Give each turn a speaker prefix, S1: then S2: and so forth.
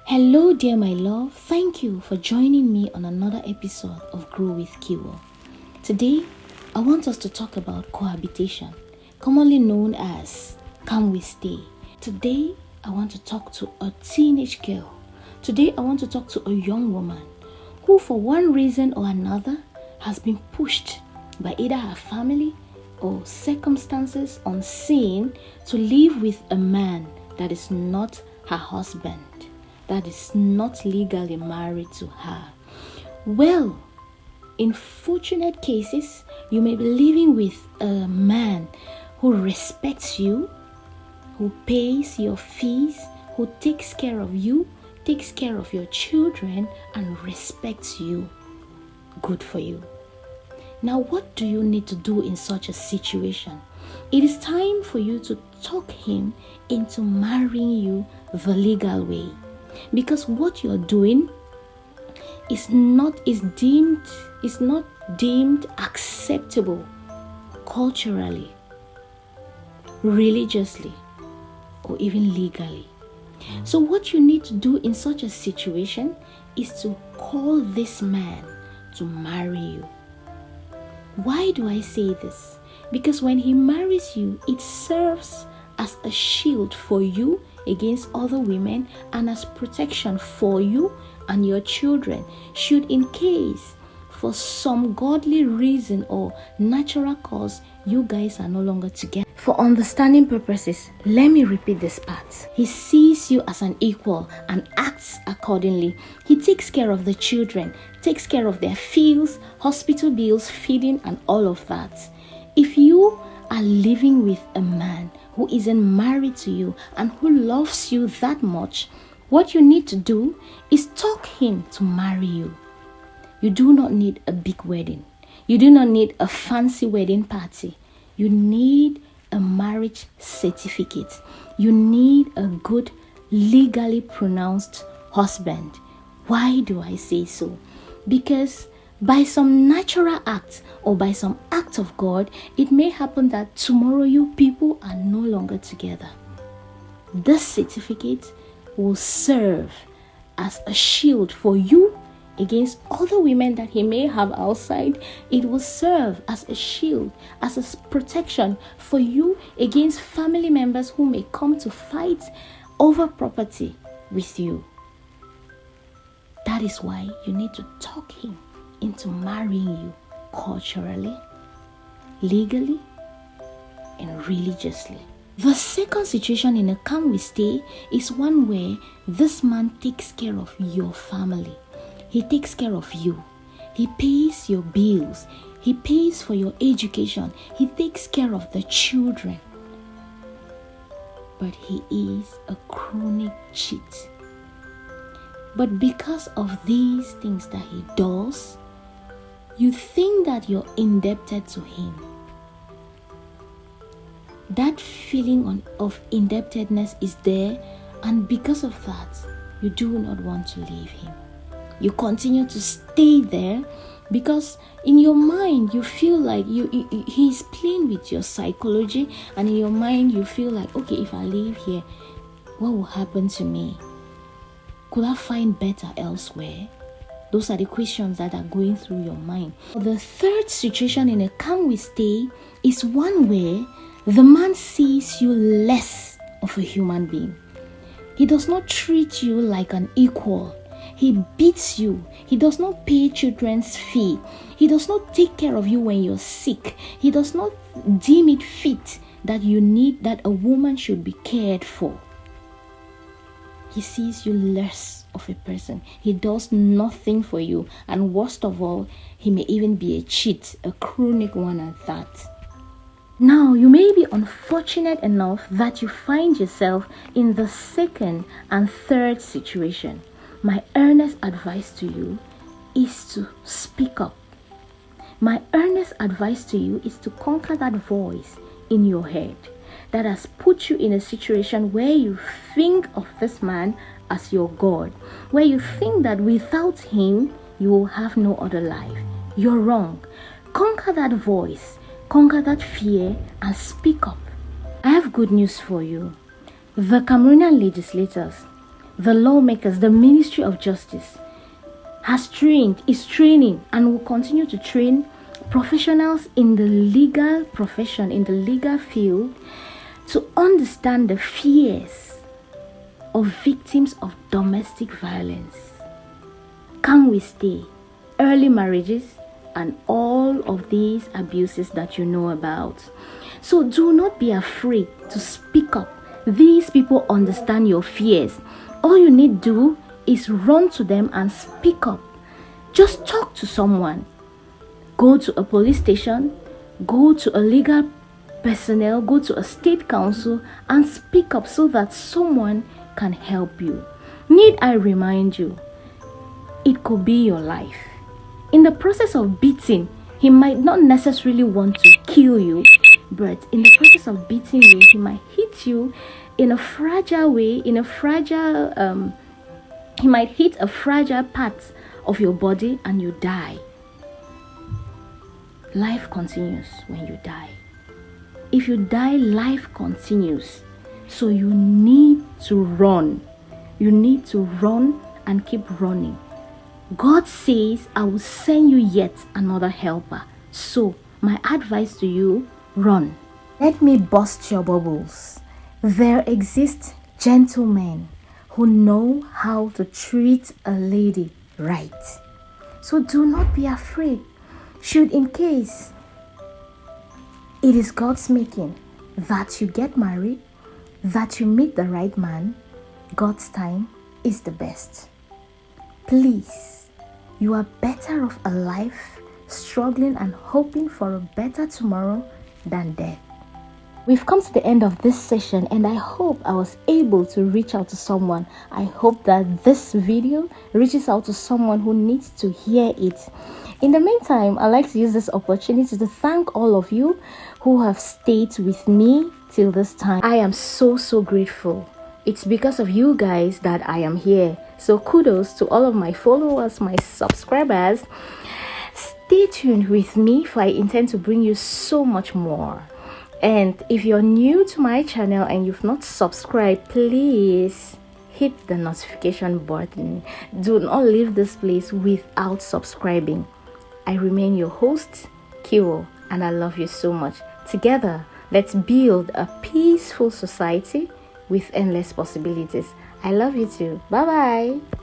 S1: Hello, dear my love. Thank you for joining me on another episode of Grow with Kiwo. Today, I want us to talk about cohabitation, commonly known as Can We Stay? Today, I want to talk to a teenage girl. Today, I want to talk to a young woman who, for one reason or another, has been pushed by either her family or circumstances unseen to live with a man that is not her husband, that is not legally married to her. Well, in fortunate cases, you may be living with a man who respects you, who pays your fees, who takes care of you, takes care of your children, and respects you. Good for you. Now, what do you need to do in such a situation? It is time for you to talk him into marrying you the legal way. Because what you're doing is not deemed acceptable culturally, religiously, or even legally. So what you need to do in such a situation is to call this man to marry you. Why do I say this? Because when he marries you, it serves as a shield for you against other women and as protection for you and your children, should in case for some godly reason or natural cause you guys are no longer together. For understanding purposes, let me repeat this part. He sees you as an equal and acts accordingly. He takes care of the children, takes care of their fees, hospital bills, feeding, and all of that. If you are living with a man who isn't married to you and who loves you that much, what you need to do is talk him to marry you. You do not need a big wedding. You do not need a fancy wedding party. You need a marriage certificate. You need a good, legally pronounced husband. Why do I say so? Because by some natural act or by some act of God, it may happen that tomorrow you people are no longer together. This certificate will serve as a shield for you against other women that he may have outside. It will serve as a shield, as a protection for you against family members who may come to fight over property with you. That is why you need to talk him into marrying you culturally, legally, and religiously. The second situation in a Can We Stay is one where this man takes care of your family. He takes care of you. He pays your bills. He pays for your education. He takes care of the children. But he is a chronic cheat. But because of these things that he does, you think that you're indebted to him. That feeling of indebtedness is there, and because of that, you do not want to leave him. You continue to stay there because in your mind you feel like he's playing with your psychology, and in your mind you feel like, okay, if I leave here, what will happen to me? Could I find better elsewhere? Those are the questions that are going through your mind. The third situation in a Can We Stay is one where the man sees you less of a human being. He does not treat you like an equal. He beats you. He does not pay children's fee. He does not take care of you when you're sick. He does not deem it fit that a woman should be cared for. He sees you less of a person. He does nothing for you. And worst of all, he may even be a cheat, a chronic one at that. Now, you may be unfortunate enough that you find yourself in the second and third situation. My earnest advice to you is to speak up. My earnest advice to you is to conquer that voice in your head that has put you in a situation where you think of this man as your God, where you think that without him, you will have no other life. You're wrong. Conquer that voice, conquer that fear, and speak up. I have good news for you. The Cameroonian legislators the lawmakers, the Ministry of Justice is training, and will continue to train professionals in the legal profession, in the legal field, to understand the fears of victims of domestic violence. Can we stay? Early marriages and all of these abuses that you know about. So do not be afraid to speak up. These people understand your fears. All you need to do is run to them and speak up. Just talk to someone. Go to a police station, go to a legal personnel, go to a state council and speak up so that someone can help you. Need I remind you, it could be your life. In the process of beating, he might not necessarily want to kill you, but in the process of beating you, he might hit you in a fragile way, he might hit a fragile part of your body and you die. Life continues when you die. If you die, life continues. So you need to run. You need to run and keep running. God says, I will send you yet another helper. So my advice to you, run. Let me burst your bubbles. There exist gentlemen who know how to treat a lady right. So do not be afraid. Should in case it is God's making that you get married, that you meet the right man, God's time is the best. Please, you are better off alive, struggling and hoping for a better tomorrow than death. We've come to the end of this session and I hope I was able to reach out to someone. I hope that this video reaches out to someone who needs to hear it. In the meantime, I'd like to use this opportunity to thank all of you who have stayed with me till this time. I am so grateful. It's because of you guys that I am here. So kudos to all of my followers, my subscribers. Stay tuned with me, for I intend to bring you so much more. And if you're new to my channel and you've not subscribed, please hit the notification button. Do not leave this place without subscribing. I remain your host, Kiwo, and I love you so much. Together, let's build a peaceful society with endless possibilities. I love you too. Bye bye.